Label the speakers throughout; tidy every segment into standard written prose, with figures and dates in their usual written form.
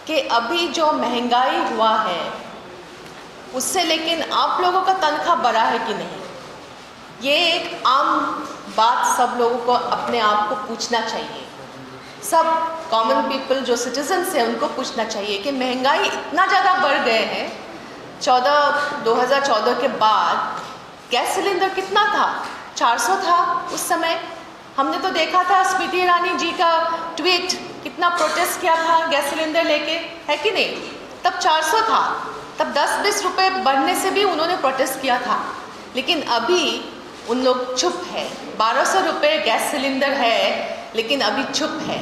Speaker 1: कि अभी जो महंगाई हुआ है उससे लेकिन आप लोगों का तनख्वाह बढ़ा है कि नहीं, ये एक आम बात सब लोगों को अपने आप को पूछना चाहिए। सब कॉमन पीपल जो सिटीजन्स हैं उनको पूछना चाहिए कि महंगाई इतना ज़्यादा बढ़ गए हैं। 2014 के बाद गैस सिलेंडर कितना था? 400 था उस समय। हमने तो देखा था स्मृति ईरानी जी का ट्वीट, कितना प्रोटेस्ट किया था गैस सिलेंडर लेके, है कि नहीं? तब 400 था, तब 10-20 रुपये बढ़ने से भी उन्होंने प्रोटेस्ट किया था। लेकिन अभी उन लोग चुप है। 1200 रुपये गैस सिलेंडर है लेकिन अभी चुप है।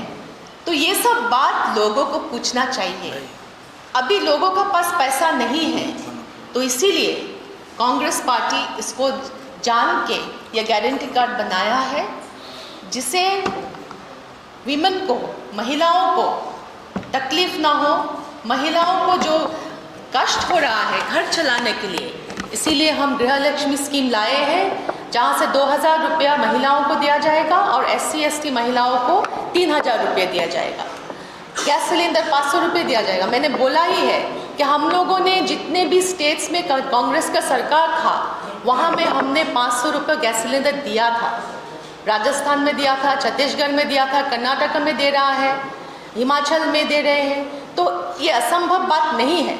Speaker 1: तो ये सब बात लोगों को पूछना चाहिए। अभी लोगों का पास पैसा नहीं है, तो इसीलिए कांग्रेस पार्टी इसको जान के यह गारंटी कार्ड बनाया है, जिसे वीमेन को, महिलाओं को तकलीफ़ ना हो, महिलाओं को जो कष्ट हो रहा है घर चलाने के लिए। इसीलिए हम गृहलक्ष्मी स्कीम लाए हैं, जहाँ से 2000 रुपया महिलाओं को दिया जाएगा और SC/ST महिलाओं को 3000 रुपये दिया जाएगा। गैस सिलेंडर 500 रुपये दिया जाएगा। मैंने बोला ही है कि हम लोगों ने जितने भी स्टेट्स में कांग्रेस का सरकार था वहाँ में हमने 500 रुपये गैस सिलेंडर दिया था। राजस्थान में दिया था, छत्तीसगढ़ में दिया था, कर्नाटक में दे रहा है, हिमाचल में दे रहे हैं। तो ये असंभव बात नहीं है।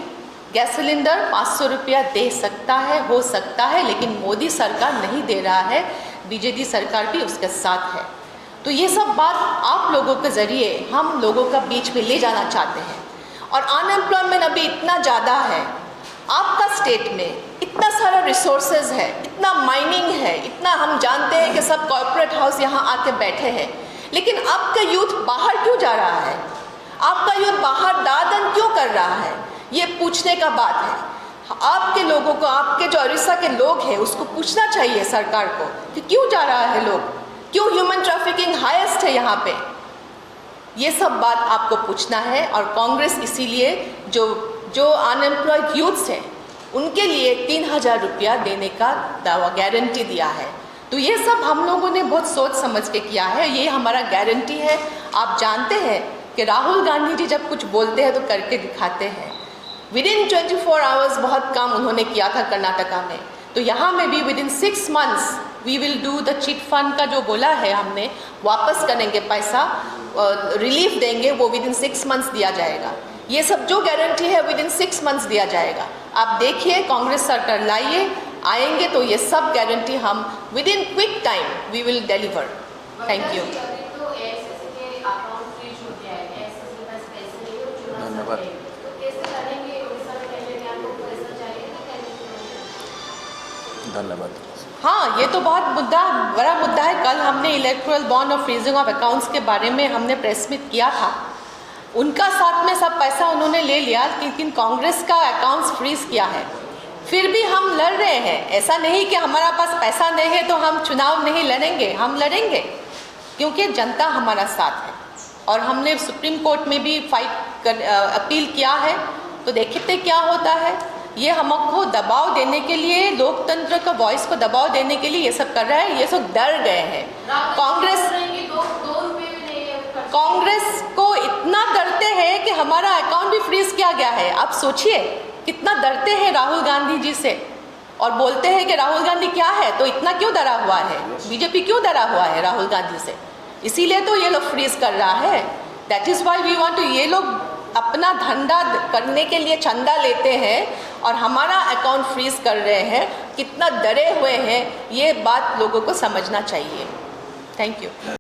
Speaker 1: गैस सिलेंडर 500 रुपया दे सकता है, हो सकता है, लेकिन मोदी सरकार नहीं दे रहा है, BJP सरकार भी उसके साथ है। तो ये सब बात आप लोगों के ज़रिए हम लोगों का बीच में ले जाना चाहते हैं। और अनएम्प्लॉयमेंट अभी इतना ज़्यादा है, आपका स्टेट में इतना सारा रिसोर्सेज है, इतना माइनिंग है, इतना हम जानते हैं कि सब कॉर्पोरेट हाउस यहाँ आके बैठे हैं, लेकिन आपका यूथ बाहर क्यों जा रहा है? आपका यूथ बाहर दादन क्यों कर रहा है? ये पूछने का बात है। आपके लोगों को, आपके जो उड़ीसा के लोग हैं उसको पूछना चाहिए सरकार को कि क्यों जा रहा है लोग, क्यों ह्यूमन ट्रैफिकिंग हाईएस्ट है यहाँ पे। ये सब बात आपको पूछना है। और कांग्रेस इसीलिए जो अनएम्प्लॉयड यूथ्स हैं उनके लिए 3000 रुपया देने का दावा गारंटी दिया है। तो ये सब हम लोगों ने बहुत सोच समझ के किया है, ये हमारा गारंटी है। आप जानते हैं कि राहुल गांधी जी जब कुछ बोलते हैं तो करके दिखाते हैं। विदिन 24 आवर्स बहुत काम उन्होंने किया था कर्नाटका में, तो यहाँ में भी within 6 months we will do the chit fund का जो बोला है हमने, वापस करेंगे पैसा, रिलीफ देंगे, वो विदिन 6 मंथ्स दिया जाएगा। ये सब जो गारंटी है विदिन 6 मंथ्स दिया जाएगा। आप देखिए, कांग्रेस सरकार लाइए, आएंगे तो ये सब गारंटी हम within quick time we will deliver. Thank you.
Speaker 2: धन्यवाद। धन्यवाद।
Speaker 1: हाँ, ये तो बहुत बड़ा मुद्दा है। कल हमने इलेक्टोरल बॉन्ड और फ्रीजिंग ऑफ अकाउंट्स के बारे में हमने प्रेस मीट किया था। उनका साथ में सब पैसा उन्होंने ले लिया, लेकिन कांग्रेस का अकाउंट्स फ्रीज किया है। फिर भी हम लड़ रहे हैं। ऐसा नहीं कि हमारा पास पैसा नहीं है तो हम चुनाव नहीं लड़ेंगे, हम लड़ेंगे, क्योंकि जनता हमारा साथ है। और हमने सुप्रीम कोर्ट में भी अपील किया है, तो देखते क्या होता है। ये हमको दबाव देने के लिए, लोकतंत्र का वॉइस को दबाव देने के लिए ये सब कर रहा है। ये सब डर गए हैं। कांग्रेस को इतना डरते हैं कि हमारा अकाउंट भी फ्रीज किया गया है। आप सोचिए कितना डरते हैं राहुल गांधी जी से, और बोलते हैं कि राहुल गांधी क्या है, तो इतना क्यों डरा हुआ है? BJP क्यों डरा हुआ है राहुल गांधी से? इसीलिए तो ये लोग फ्रीज कर रहा है। That is why we want to. ये लोग अपना धंधा करने के लिए चंदा लेते हैं और हमारा अकाउंट फ्रीज कर रहे हैं। कितना डरे हुए हैं, ये बात लोगों को समझना चाहिए। Thank you.